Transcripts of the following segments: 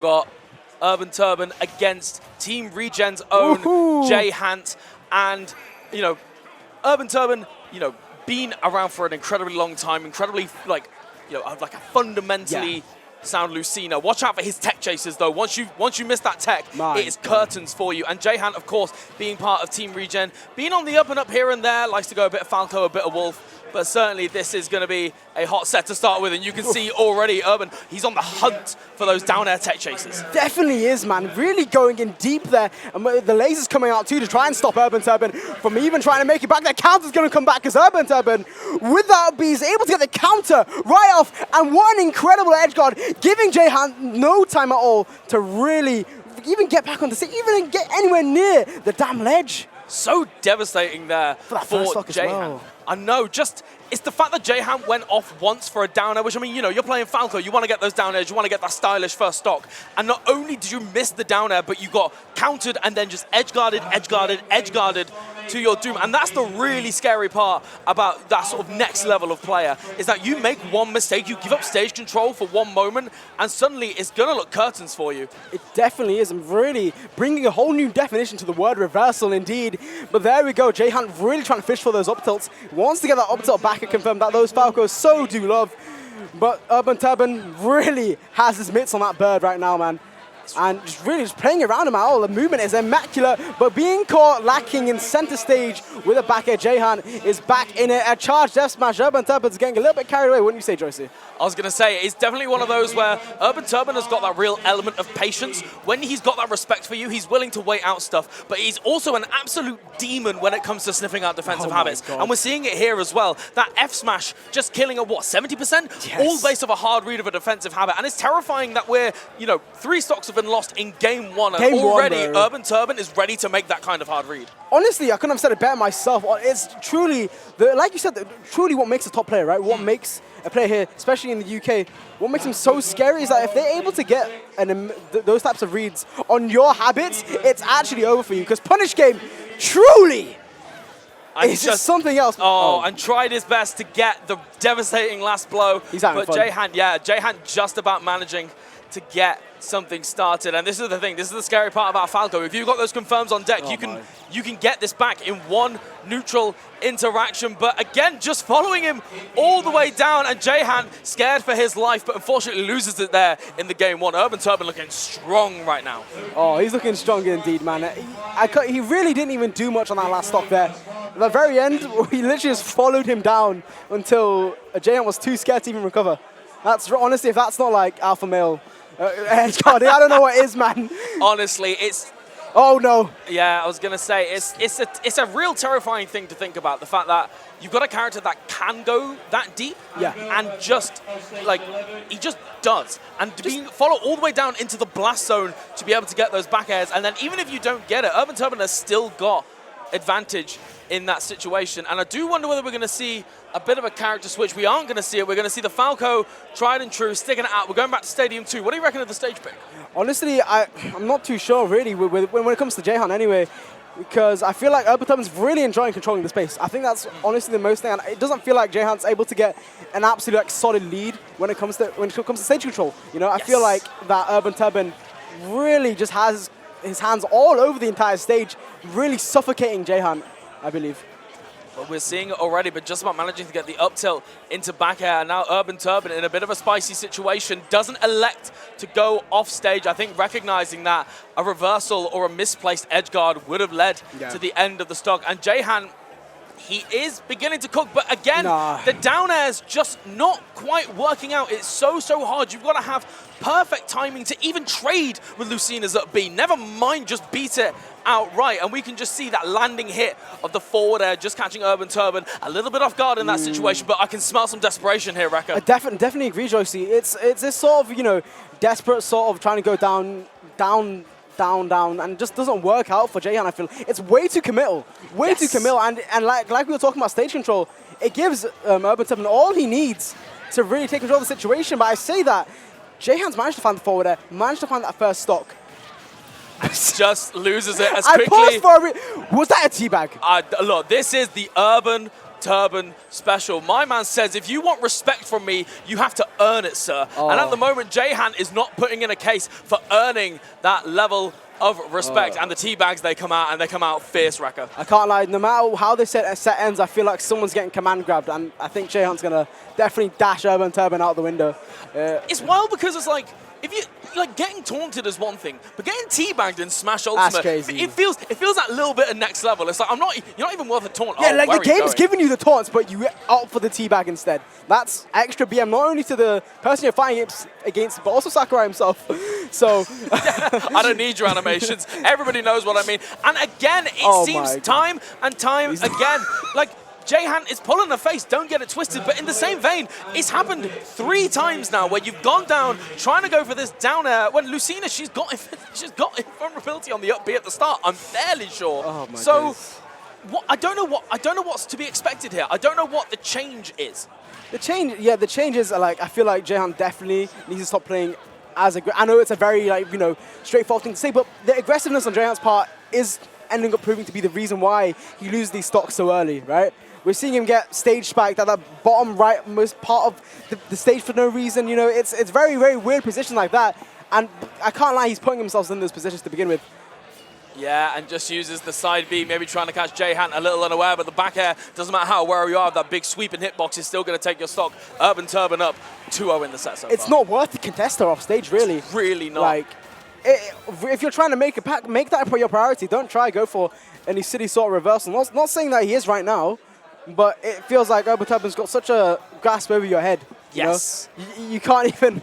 got UrbanTurban against Team Regen's own J-Hant, and UrbanTurban, been around for an incredibly long time, incredibly like a fundamentally sound Lucina. Watch out for his tech chasers though. Once you miss that tech, it is curtains for you. And J-Hant, of course, being part of Team Regen, being on the up and up here and there, likes to go a bit of Falco, a bit of Wolf. But certainly this is going to be a hot set to start with, and you can see already Urban, he's on the hunt for those down air tech chasers. Definitely is, man. Really going in deep there. And the lasers coming out too to try and stop UrbanTurban from even trying to make it back. That counter's going to come back as UrbanTurban, without being able to get the counter right off. And what an incredible edge guard, giving J-Hant no time at all to really even get back on the stage, even get anywhere near the damn ledge. So devastating there for J-Hant. I know, it's the fact that J-Hant went off once for a down air, which, I mean, you're playing Falco, you want to get those down airs, you want to get that stylish first stock. And not only did you miss the down air, but you got countered and then just edge guarded to your doom. And that's the really scary part about that sort of next level of player, is that you make one mistake, you give up stage control for one moment, and suddenly it's going to look curtains for you. It definitely is, and really bringing a whole new definition to the word reversal indeed. But there we go, J-Hant really trying to fish for those up tilts. Wants to get that up tilt back and confirm that those Falcos so do love. But UrbanTurban really has his mitts on that bird right now, man. And just really just playing around him at all. The movement is immaculate, but being caught lacking in center stage with a back air. J-Hant is back in it. A charge death smash. UrbanTurban's getting a little bit carried away, wouldn't you say, Joycey? I was going to say, it's definitely one of those where UrbanTurban has got that real element of patience. When he's got that respect for you, he's willing to wait out stuff, but he's also an absolute demon when it comes to sniffing out defensive habits. And we're seeing it here as well. That F smash just killing at what, 70%? Yes. All based off a hard read of a defensive habit. And it's terrifying that we're, 3 stocks have been lost in game one, and already UrbanTurban is ready to make that kind of hard read. Honestly, I couldn't have said it better myself. It's truly, like you said, truly what makes a top player, right? What makes a player here, especially in the UK, what makes him so scary is that if they're able to get those types of reads on your habits, it's actually over for you. Because Punish Game, truly, it's just something else. And tried his best to get the devastating last blow. He's having fun. J-Hant just about managing to get something started. And this is the thing, this is the scary part about Falco. If you've got those confirms on deck, you can get this back in one neutral interaction. But again, just following him all the way down, and J-Hant scared for his life, but unfortunately loses it there in the game one. UrbanTurban looking strong right now. Oh, he's looking strong indeed, man. He really didn't even do much on that last stock there. At the very end, he literally just followed him down until J-Hant was too scared to even recover. That's honestly, if that's not like alpha male edge guarding, I don't know what is, man. Honestly, it's... Oh, no. Yeah, I was going to say, it's a real terrifying thing to think about, the fact that you've got a character that can go that deep, and just, he just does. And to follow all the way down into the blast zone to be able to get those back airs, and then even if you don't get it, UrbanTurban has still got advantage in that situation. And I do wonder whether we're going to see a bit of a character switch. We aren't going to see it. We're going to see the Falco, tried and true, sticking it out. We're going back to Stadium 2. What do you reckon of the stage pick? Honestly, I'm not too sure, really, when it comes to J-Hant anyway, because I feel like UrbanTurban's really enjoying controlling the space. I think that's honestly the most thing. And it doesn't feel like J-Hant's able to get an absolute solid lead when it comes to stage control. I feel like that UrbanTurban really just has his hands all over the entire stage, really suffocating J-Hant, I believe. But we're seeing it already, but just about managing to get the up tilt into back air. Now UrbanTurban in a bit of a spicy situation, doesn't elect to go off stage. I think recognizing that a reversal or a misplaced edge guard would have led to the end of the stock. And J-Hant, he is beginning to cook, but again, the down air's just not quite working out. It's so hard. You've got to have perfect timing to even trade with Lucina's up B. Never mind just beat it outright. And we can just see that landing hit of the forward air, just catching UrbanTurban a little bit off guard in that situation, but I can smell some desperation here, Rekka. I definitely agree, Joycey. It's this sort of, desperate sort of trying to go down, and just doesn't work out for J-Hant, I feel. It's way too committal. Too committal. And like we were talking about stage control, it gives UrbanTurban all he needs to really take control of the situation. But I say that J-Hant's managed to find the forward air, managed to find that first stock. Just loses it as quickly. I paused for was that a teabag? Look, this is the Urban Turban special. My man says, if you want respect from me, you have to earn it, sir. And at the moment, J-Hant is not putting in a case for earning that level of respect. And the teabags, they come out, and they come out fierce, Wrecker. I can't lie, no matter how they set ends, I feel like someone's getting command grabbed, and I think J-Hant's going to definitely dash UrbanTurban out the window. It's wild because it's like, if you like getting taunted is one thing, but getting teabagged in Smash Ultimate, that's crazy. It feels that little bit of next level. It's like you're not even worth a taunt. Yeah, like the game's giving you the taunts, but you opt for the teabag instead. That's extra BM not only to the person you're fighting against, but also Sakurai himself. So I don't need your animations. Everybody knows what I mean. And again, it seems time and time again, like J-Hant is pulling the face, don't get it twisted, but in the same vein, it's happened 3 times now where you've gone down trying to go for this down air when Lucina, she's got invulnerability on the up B at the start, I'm fairly sure. Oh my so I don't know what's to be expected here. I don't know what the change is. The change is like, I feel like J-Hant definitely needs to stop playing as I know it's a very straightforward thing to say, but the aggressiveness on J-Hant's part is ending up proving to be the reason why he loses these stocks so early, right? We're seeing him get stage spiked at the bottom right most part of the stage for no reason. It's very, very weird position like that. And I can't lie, he's putting himself in those positions to begin with. Yeah, and just uses the side B, maybe trying to catch J-Hant a little unaware, but the back air, doesn't matter how aware you are of that big sweeping hitbox, is still going to take your stock. UrbanTurban up 2-0 in the set so It's far. not worth the contester off stage, really. It's really not. Like, if you're trying to make a pack, make that your priority. Don't try go for any city sort of reversal. Not saying that he is right now, but it feels like UrbanTurban's got such a grasp over your head. Yes. You can't even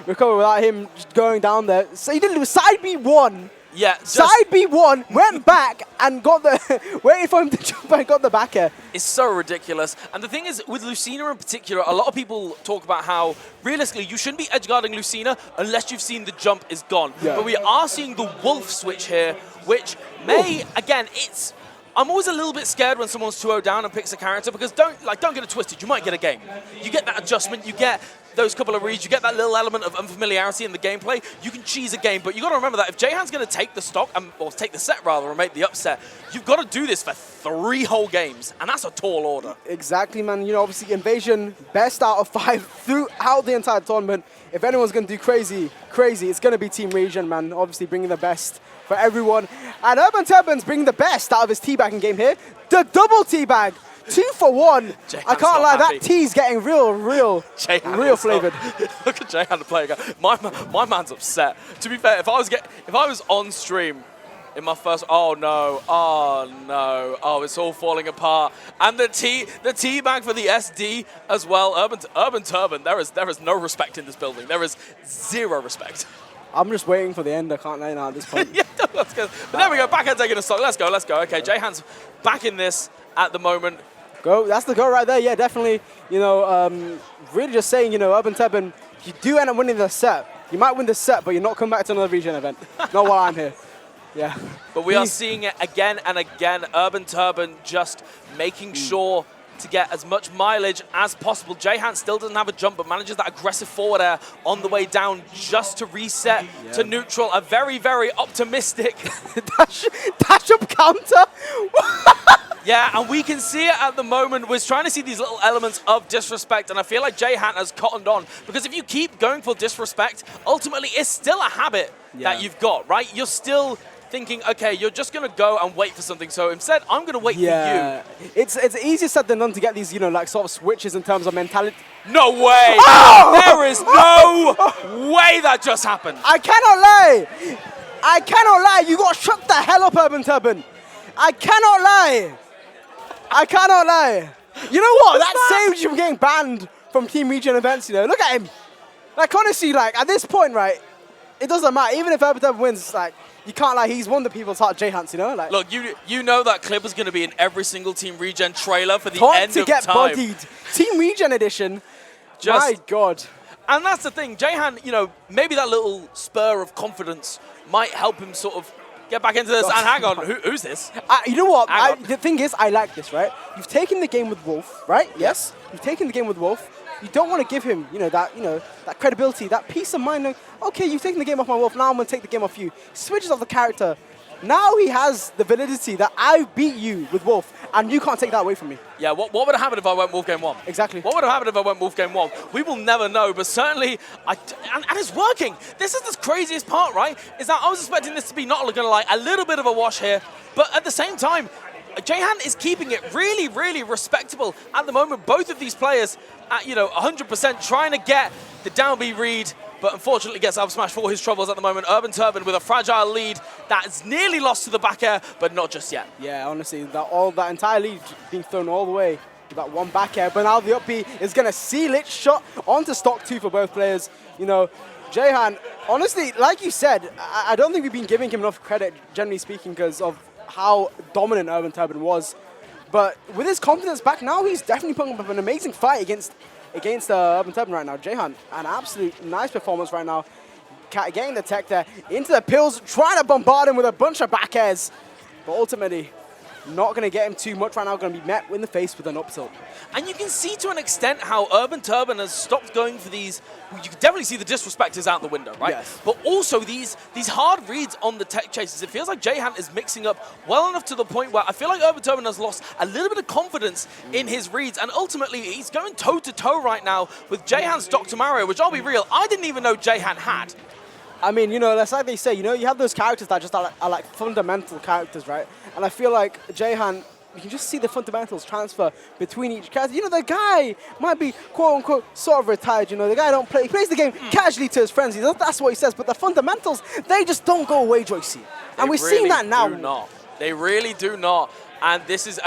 recover without him just going down there. So he did it. Side B1. Yeah. Side B1 went back and got waited for him to jump and got the back air. It's so ridiculous. And the thing is, with Lucina in particular, a lot of people talk about how, realistically, you shouldn't be edgeguarding Lucina unless you've seen the jump is gone. Yeah. But we are seeing the wolf switch here, which may, again, I'm always a little bit scared when someone's 2-0 down and picks a character because don't get it twisted. You might get a game. You get that adjustment. You get those couple of reads. You get that little element of unfamiliarity in the gameplay. You can cheese a game, but you got to remember that if J-Hant's going to take the stock, or take the set rather, and make the upset, you've got to do this for 3 whole games, and that's a tall order. Exactly, man. Obviously, Invasion, best out of 5 throughout the entire tournament. If anyone's going to do crazy, it's going to be Team Region, man. Obviously, bringing the best for everyone. And UrbanTurban's bringing the best out of his teabagging game here. The double teabag. 2 for 1. I can't lie, that tea's getting real flavored. Look at J-Hant playing. My man's upset. To be fair, if I was on stream in my first, oh no, it's all falling apart. And the teabag for the SD as well. UrbanTurban, there is no respect in this building. There is 0 respect. I'm just waiting for the end. I can't lie now at this point. Yeah, that's good. But there we go. Backhand taking a stock. Let's go. Okay, J-Hant's back in this at the moment. Go. That's the go right there. Yeah, definitely. Really just saying, UrbanTurban, you do end up winning the set. You might win the set, but you're not coming back to another region event. Not while I'm here. Yeah. But we are seeing it again and again. UrbanTurban just making sure to get as much mileage as possible. J-Hant still doesn't have a jump, but manages that aggressive forward air on the way down just to reset to neutral. A very, very optimistic dash up counter. Yeah, and we can see it at the moment. We're trying to see these little elements of disrespect, and I feel like J-Hant has cottoned on, because if you keep going for disrespect, ultimately it's still a habit that you've got, right? You're still thinking, okay, you're just going to go and wait for something. So instead, I'm going to wait for you. It's easier said than done to get these, sort of switches in terms of mentality. No way! Oh! There is no way that just happened. I cannot lie. You got shut the hell up, UrbanTurban. I cannot lie. You know what? That saved you from getting banned from Team Region events, Look at him. Like, honestly, at this point, right, it doesn't matter. Even if UrbanTurban wins, you can't lie, he's won the people's heart, J-Hant, Look, you know that clip is going to be in every single Team Regen trailer for the end of time. To get bodied. Team Regen edition. My God. And that's the thing. J-Hant, maybe that little spur of confidence might help him sort of get back into this. And hang on, who's this? You know what? The thing is, I like this, right? You've taken the game with Wolf, right? Yes. You've taken the game with Wolf. You don't want to give him, that credibility, that peace of mind. Okay, you've taken the game off my Wolf. Now I'm going to take the game off you. Switches off the character Now he has the validity that I beat you with Wolf, and you can't take that away from me. Yeah, what would have happened if I went Wolf game 1? Exactly. What would have happened if I went Wolf game 1? We will never know, but certainly, and it's working. This is the craziest part, right? Is that I was expecting this to be not gonna like a little bit of a wash here, but at the same time, J-Hant is keeping it really, really respectable at the moment. Both of these players at, 100% trying to get the down B read, but unfortunately gets up smash for his troubles at the moment. UrbanTurban with a fragile lead that's nearly lost to the back air, but not just yet. Yeah, honestly, that entire lead being thrown all the way with that one back air, but now the up B is going to seal it, shot onto stock 2 for both players. J-Hant, honestly, like you said, I don't think we've been giving him enough credit, generally speaking, because of how dominant UrbanTurban was. But with his confidence back now, he's definitely putting up an amazing fight against UrbanTurban right now. J-Hant, an absolute nice performance right now. Getting the tech there into the pills, trying to bombard him with a bunch of back airs. But ultimately, not going to get him too much right now, going to be met in the face with an up tilt. And you can see to an extent how UrbanTurban has stopped going for these. You can definitely see the disrespect is out the window, right? Yes. But also these hard reads on the tech chases. It feels like J-Hant is mixing up well enough to the point where I feel like UrbanTurban has lost a little bit of confidence in his reads. And ultimately, he's going toe-to-toe right now with J-Hant's Dr. Mario, which I'll be real, I didn't even know J-Hant had. I mean, that's like they say, you have those characters that just are like fundamental characters, right? And I feel like J-Hant, you can just see the fundamentals transfer between each character. The guy might be quote-unquote sort of retired, the guy don't play, he plays the game casually to his friends, that's what he says, but the fundamentals, they just don't go away, Joycey. And we're seeing that now. They really do not. They really do not. And this is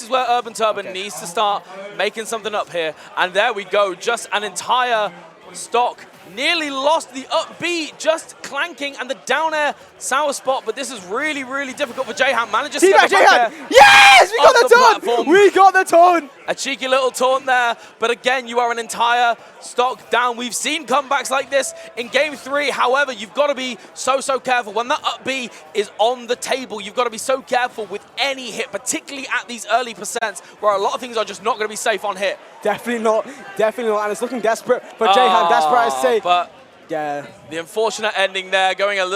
where UrbanTurban needs to start making something up here. And there we go, just an entire stock. Nearly lost the up B, just clanking, and the down air sour spot, but this is really, really difficult for J-Hant. Manages to get the back air. Yes, we got the taunt! We got the taunt! A cheeky little taunt there, but again, you are an entire stock down. We've seen comebacks like this in game 3. However, you've got to be so careful. When that up B is on the table, you've got to be so careful with any hit, particularly at these early percents, where a lot of things are just not going to be safe on hit. Definitely not, and it's looking desperate for J-Hant. Desperate, I say. But yeah, the unfortunate ending there, going a little